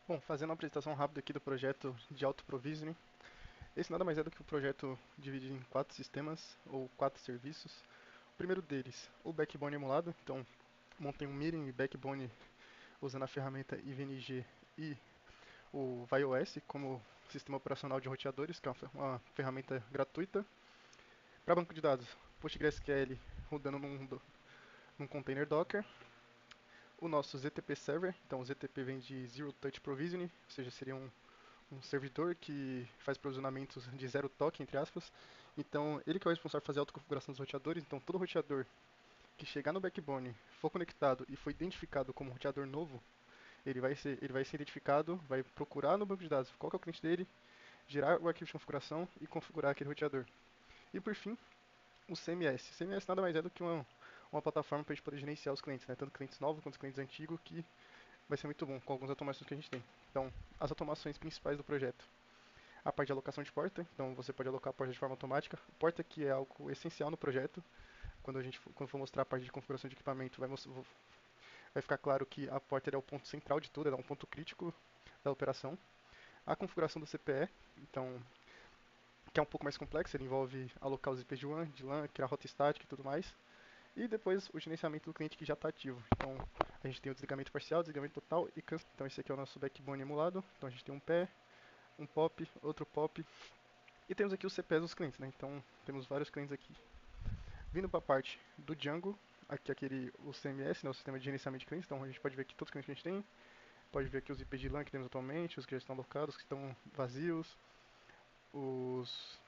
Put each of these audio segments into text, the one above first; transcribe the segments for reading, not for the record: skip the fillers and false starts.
Bom, fazendo uma apresentação rápida aqui do projeto de auto-provisioning. Esse nada mais é do que o projeto dividido em 4 sistemas ou 4 serviços. O primeiro deles, o backbone emulado. Então, montei um Mirin e backbone usando a ferramenta IVNG e o VaiOS como sistema operacional de roteadores, que é uma ferramenta gratuita. Para banco de dados, PostgreSQL rodando num container Docker. O nosso ZTP Server, então o ZTP vem de Zero Touch Provisioning, ou seja, seria um servidor que faz provisionamentos de zero toque, entre aspas. Então, ele que é o responsável por fazer a autoconfiguração dos roteadores. Então, todo roteador que chegar no backbone, for conectado e for identificado como um roteador novo, ele vai ser identificado, vai procurar no banco de dados qual que é o cliente dele, gerar o arquivo de configuração e configurar aquele roteador. E por fim, o CMS. O CMS nada mais é do que uma plataforma para a gente poder gerenciar os clientes, né? Tanto clientes novos quanto clientes antigos, que vai ser muito bom com algumas automações que a gente tem. Então, as automações principais do projeto: a parte de alocação de porta, então você pode alocar a porta de forma automática. Porta que é algo essencial no projeto. Quando for mostrar a parte de configuração de equipamento, vai ficar claro que a porta é o ponto central de tudo, ela é um ponto crítico da operação. A configuração do CPE, então, que é um pouco mais complexo, ele envolve alocar os IPs de WAN, de LAN, criar rota estática e tudo mais. E depois o gerenciamento do cliente que já está ativo. Então a gente tem o desligamento parcial, desligamento total e cancelação. Então esse aqui é o nosso backbone emulado. Então a gente tem um pé, um pop, outro pop. E temos aqui os CPEs dos clientes, né? Então temos vários clientes aqui. Vindo para a parte do Django, aqui o CMS, né, o sistema de gerenciamento de clientes. Então a gente pode ver aqui todos os clientes que a gente tem. Pode ver aqui os IPs de LAN que temos atualmente, os que já estão alocados, os que estão vazios, os,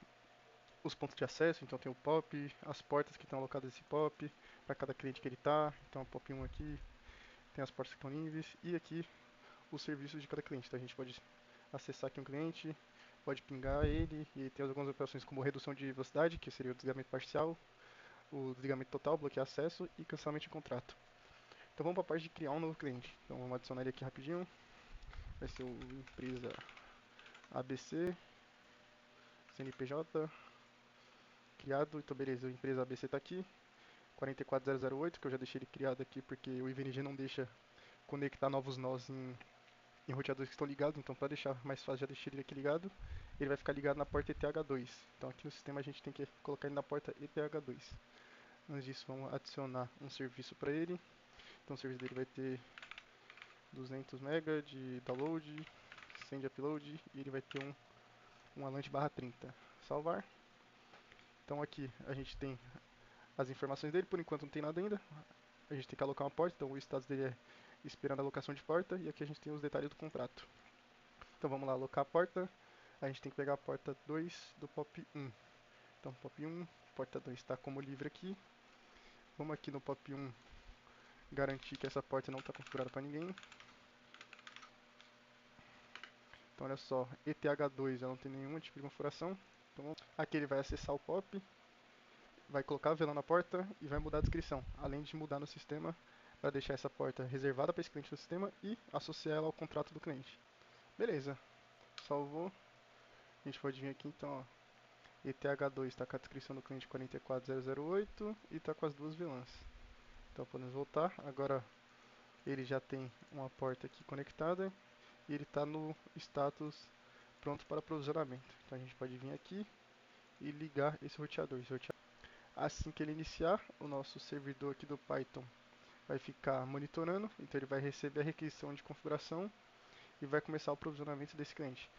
os pontos de acesso. Então tem o POP, as portas que estão alocadas nesse POP, para cada cliente que ele está. Então o POP 1 aqui, tem as portas que estão livres e aqui os serviços de cada cliente. Então a gente pode acessar aqui um cliente, pode pingar ele e tem algumas operações como redução de velocidade, que seria o desligamento parcial, o desligamento total, bloquear acesso e cancelamento de contrato. Então vamos para a parte de criar um novo cliente. Então vamos adicionar ele aqui rapidinho. Vai ser o empresa ABC, CNPJ, criado. Então beleza, a empresa ABC está aqui. 44008, que eu já deixei ele criado aqui porque o IVNG não deixa conectar novos nós em roteadores que estão ligados. Então para deixar mais fácil, já deixei ele aqui ligado. Ele vai ficar ligado na porta ETH2. Então aqui no sistema a gente tem que colocar ele na porta ETH2. Antes disso, vamos adicionar um serviço para ele. Então o serviço dele vai ter 200 MB de download, 100 de upload e ele vai ter um Alant barra 30. Salvar. Então aqui a gente tem as informações dele, por enquanto não tem nada ainda. A gente tem que alocar uma porta, então o status dele é esperando a alocação de porta e aqui a gente tem os detalhes do contrato. Então vamos lá, alocar a porta. A gente tem que pegar a porta 2 do POP 1. Então POP 1, porta 2 está como livre aqui. Vamos aqui no POP 1 garantir que essa porta não está configurada para ninguém. Então olha só, ETH2 já não tem nenhum tipo de configuração. Então aqui ele vai acessar o POP, vai colocar a VLAN na porta e vai mudar a descrição, além de mudar no sistema para deixar essa porta reservada para esse cliente do sistema e associar ela ao contrato do cliente. Beleza, salvou. A gente pode vir aqui então, ó. ETH2 está com a descrição do cliente 44008 e está com as duas VLANs. Então podemos voltar. Agora ele já tem uma porta aqui conectada e ele está no status pronto para provisionamento. Então a gente pode vir aqui e ligar esse roteador. Assim que ele iniciar, o nosso servidor aqui do Python vai ficar monitorando, então ele vai receber a requisição de configuração e vai começar o provisionamento desse cliente.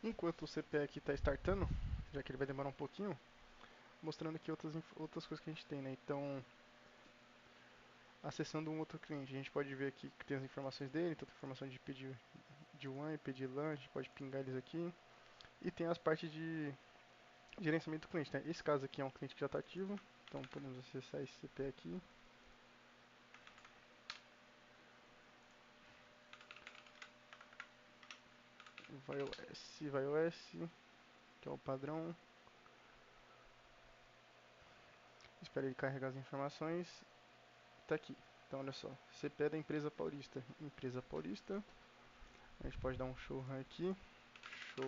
Enquanto o CPE aqui está startando, já que ele vai demorar um pouquinho, mostrando aqui outras coisas que a gente tem, né? Então, acessando um outro cliente, a gente pode ver aqui que tem as informações dele, então tem informação de IP de WAN, IP de LAN, a gente pode pingar eles aqui. E tem as partes de gerenciamento do cliente, né? Esse caso aqui é um cliente que já está ativo, então podemos acessar esse CPE aqui. VaiOS, que é o padrão. Espera ele carregar as informações. Tá aqui. Então olha só, CPE da empresa paulista. Empresa paulista. A gente pode dar um show aqui. Show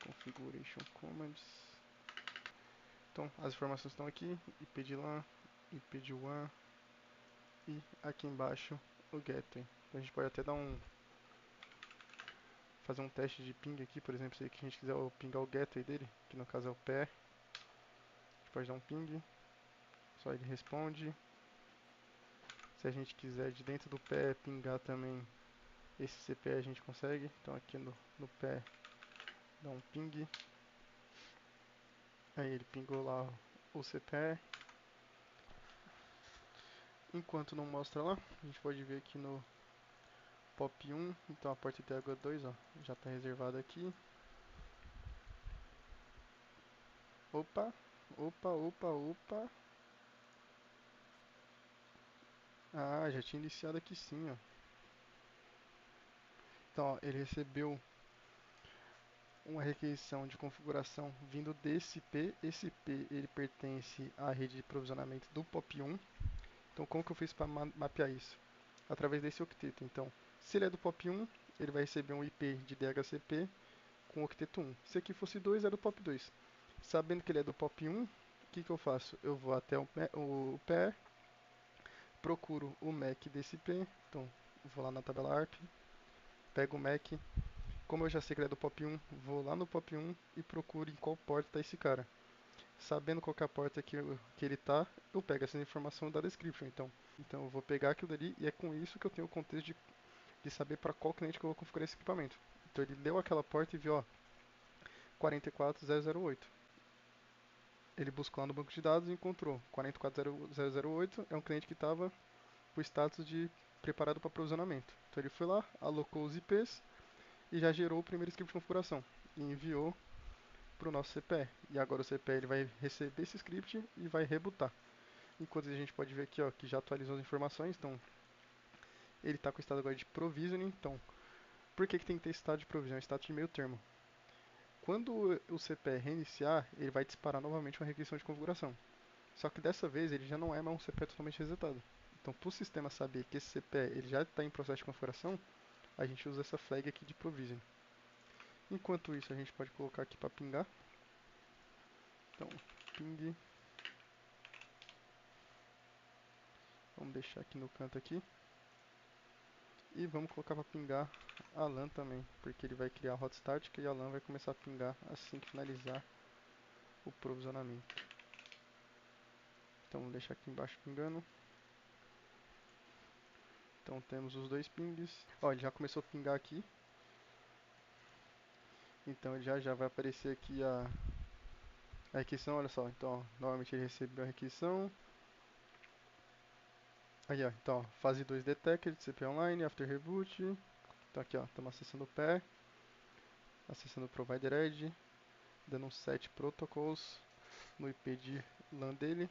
configuration commands. Então as informações estão aqui. IP de LAN, IP de WAN e aqui embaixo o gateway. Então a gente pode até fazer um teste de ping aqui, por exemplo, se a gente quiser pingar o gateway dele, que no caso é o pé, a gente pode dar um ping, só ele responde. Se a gente quiser de dentro do pé pingar também esse CPE a gente consegue, então aqui no pé dá um ping, aí ele pingou lá o CPE. Enquanto não mostra lá, a gente pode ver aqui no POP 1, então a porta TH2 ó, já está reservada aqui. Opa, opa, opa, opa. Ah, já tinha iniciado aqui sim, ó. Então, ó, ele recebeu uma requisição de configuração vindo desse IP. Esse IP ele pertence à rede de provisionamento do POP 1. Então, como que eu fiz para mapear isso? Através desse octeto. Então, se ele é do POP 1, ele vai receber um IP de DHCP com octeto 1. Se aqui fosse 2, é do POP 2. Sabendo que ele é do POP 1, o que eu faço? Eu vou até o PE, procuro o MAC desse IP. Então, vou lá na tabela ARP, pego o MAC. Como eu já sei que ele é do POP 1, vou lá no POP 1 e procuro em qual porta está esse cara. Sabendo qual que é a porta que ele está, eu pego essa informação da description. Então eu vou pegar aquilo dali e é com isso que eu tenho o contexto de saber para qual cliente que eu vou configurar esse equipamento. Então ele leu aquela porta e viu, ó, 44008. Ele buscou lá no banco de dados e encontrou 44008, é um cliente que estava com o status de preparado para provisionamento. Então ele foi lá, alocou os IPs e já gerou o primeiro script de configuração e enviou para o nosso CPE. E agora o CPE ele vai receber esse script e vai rebootar. Enquanto a gente pode ver aqui ó, que já atualizou as informações, então ele está com o estado agora de provisioning. Então, por que tem que ter estado de provisioning? Estado de meio termo. Quando o CPE reiniciar, ele vai disparar novamente uma requisição de configuração. Só que dessa vez ele já não é mais um CPE totalmente resetado. Então, para o sistema saber que esse CPE ele já está em processo de configuração, a gente usa essa flag aqui de provision. Enquanto isso, a gente pode colocar aqui para pingar. Então, ping. Vamos deixar aqui no canto aqui. E vamos colocar para pingar a LAN também, porque ele vai criar a hot static e a LAN vai começar a pingar assim que finalizar o provisionamento. Então, vamos deixar aqui embaixo pingando. Então, temos os dois pings. Ó, ele já começou a pingar aqui. Então, ele já vai aparecer aqui a requisição, olha só. Então, ó, novamente ele recebeu a requisição. Aí, ó, então, ó, fase 2 detected, CP online, after reboot. Então aqui, ó, estamos acessando o pé, acessando o provider edge, dando um set protocols no IP de LAN dele.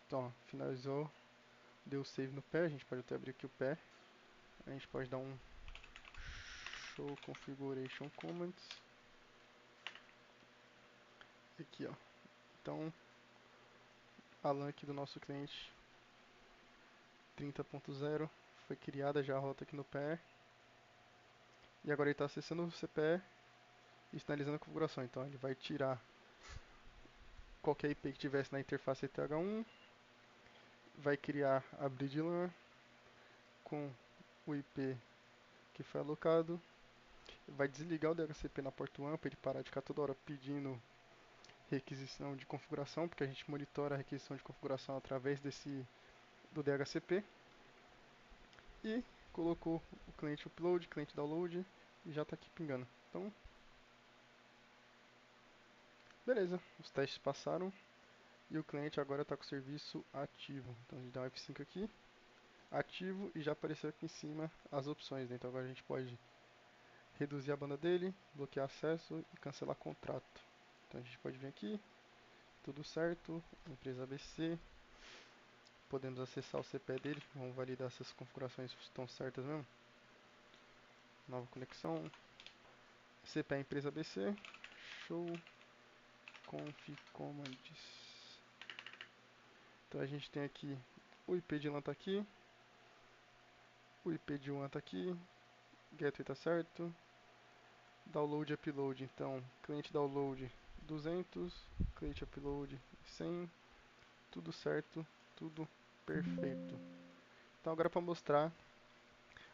Então, ó, finalizou, deu save no pé, a gente pode até abrir aqui o pé. A gente pode dar um show configuration commands. Aqui, ó. Então, a LAN aqui do nosso cliente 30.0 foi criada já a rota aqui no pé. E agora ele está acessando o CPE e finalizando a configuração. Então ele vai tirar qualquer IP que tivesse na interface ETH1, vai criar a bridge LAN com o IP que foi alocado, vai desligar o DHCP na porta WAN para ele parar de ficar toda hora pedindo requisição de configuração, porque a gente monitora a requisição de configuração através do DHCP. E colocou o cliente upload, cliente download e já está aqui pingando. Então, beleza, os testes passaram e o cliente agora está com o serviço ativo. Então a gente dá um F5 aqui, ativo, e já apareceu aqui em cima as opções, né? Então agora a gente pode reduzir a banda dele, bloquear acesso e cancelar contrato. Então a gente pode vir aqui, tudo certo, empresa ABC, podemos acessar o CPE dele, vamos validar se as configurações estão certas mesmo. Nova conexão, CPE empresa ABC, show, conf commands. Então a gente tem aqui o IP de LAN tá aqui, o IP de WAN tá aqui, gateway tá certo, download e upload, então cliente download 200, cliente upload 100, tudo certo, tudo perfeito. Então agora para mostrar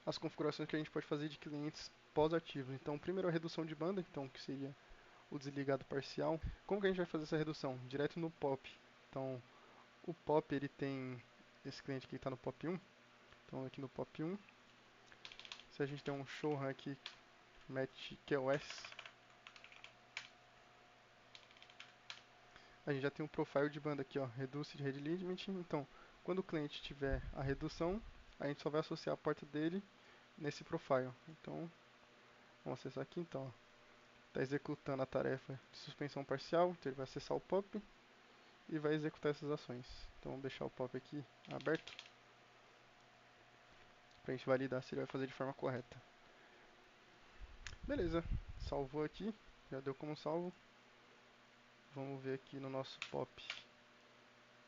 as configurações que a gente pode fazer de clientes pós-ativos. Então primeiro a redução de banda, então que seria o desligado parcial. Como que a gente vai fazer essa redução? Direto no POP. Então o POP ele tem esse cliente aqui que está no POP 1. Então aqui no POP 1, se a gente tem um show aqui, match QoS, a gente já tem um profile de banda aqui, ó, Reduced Rate Limit. Então, quando o cliente tiver a redução, a gente só vai associar a porta dele nesse profile. Então, vamos acessar aqui, então, está executando a tarefa de suspensão parcial, então ele vai acessar o POP e vai executar essas ações. Então, vamos deixar o POP aqui aberto, para a gente validar se ele vai fazer de forma correta. Beleza, salvou aqui, já deu como salvo. Vamos ver aqui no nosso POP.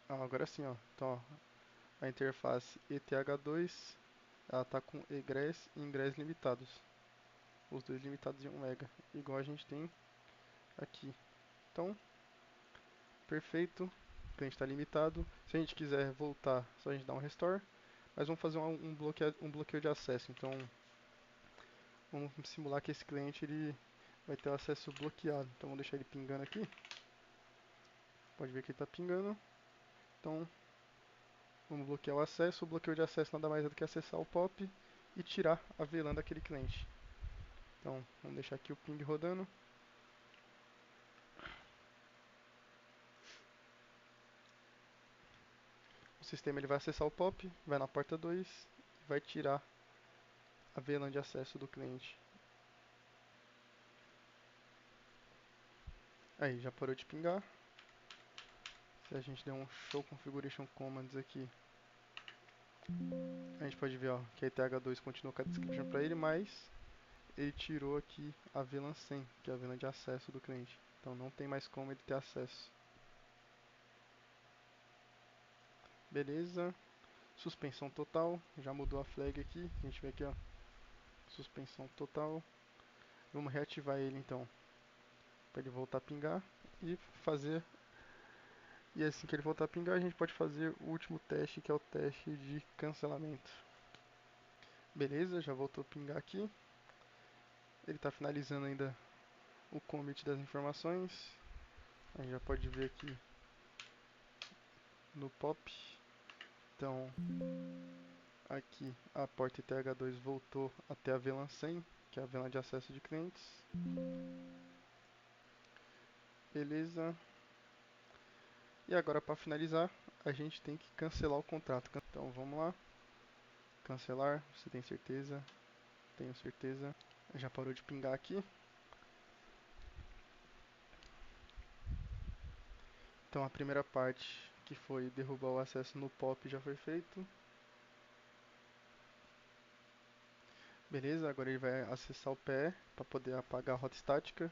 Agora sim, ó. Então, ó, a interface ETH2, ela está com egress e ingress limitados. Os dois limitados em 1 MB, igual a gente tem aqui. Então, perfeito. O cliente está limitado. Se a gente quiser voltar, só a gente dá um restore. Mas vamos fazer um bloqueio de acesso. Então, vamos simular que esse cliente ele vai ter o acesso bloqueado. Então, vamos deixar ele pingando aqui. Pode ver que ele está pingando. Então, vamos bloquear o acesso. O bloqueio de acesso nada mais é do que acessar o POP e tirar a VLAN daquele cliente. Então, vamos deixar aqui o ping rodando. O sistema ele vai acessar o POP, vai na porta 2 e vai tirar a VLAN de acesso do cliente. Aí, já parou de pingar. Se a gente der um show configuration commands aqui, a gente pode ver ó, que a ETH2 continua com a description para ele, mas ele tirou aqui a VLAN 100, que é a VLAN de acesso do cliente. Então não tem mais como ele ter acesso. Beleza. Suspensão total. Já mudou a flag aqui. A gente vê aqui, ó. Suspensão total. Vamos reativar ele então, para ele voltar a pingar e fazer. E assim que ele voltar a pingar, a gente pode fazer o último teste, que é o teste de cancelamento. Beleza, já voltou a pingar aqui. Ele está finalizando ainda o commit das informações. A gente já pode ver aqui no POP. Então, aqui a porta ETH2 voltou até a VLAN 100, que é a VLAN de acesso de clientes. Beleza. E agora para finalizar, a gente tem que cancelar o contrato. Então vamos lá. Cancelar, você tem certeza? Tenho certeza. Já parou de pingar aqui. Então a primeira parte, que foi derrubar o acesso no POP, já foi feito. Beleza, agora ele vai acessar o PE para poder apagar a rota estática.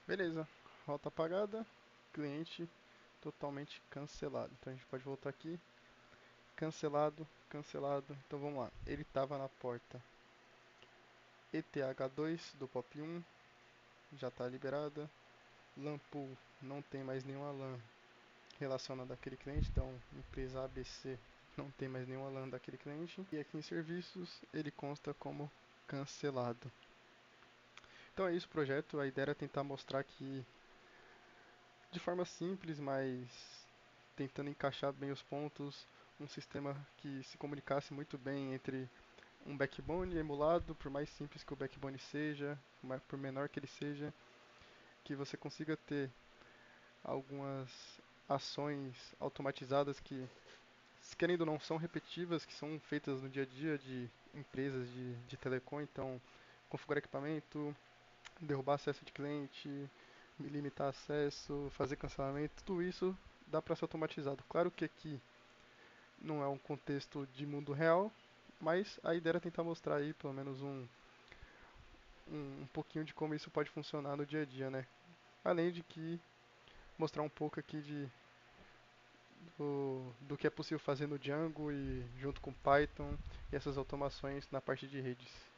Beleza, rota apagada, cliente totalmente cancelado. Então a gente pode voltar aqui, cancelado, cancelado. Então vamos lá, ele estava na porta ETH2 do POP 1, já está liberada. LAN pool, não tem mais nenhuma LAN relacionada àquele cliente, então empresa ABC não tem mais nenhuma LAN daquele cliente. E aqui em serviços ele consta como cancelado. Então é isso o projeto, a ideia era tentar mostrar que de forma simples, mas tentando encaixar bem os pontos, um sistema que se comunicasse muito bem entre um backbone emulado, por mais simples que o backbone seja, por menor que ele seja, que você consiga ter algumas ações automatizadas que, querendo ou não, são repetitivas, que são feitas no dia a dia de empresas de telecom, então configurar equipamento, derrubar acesso de cliente, limitar acesso, fazer cancelamento, tudo isso dá para ser automatizado. Claro que aqui não é um contexto de mundo real, mas a ideia é tentar mostrar aí pelo menos um pouquinho de como isso pode funcionar no dia a dia, né? Além de que mostrar um pouco aqui do que é possível fazer no Django e junto com Python e essas automações na parte de redes.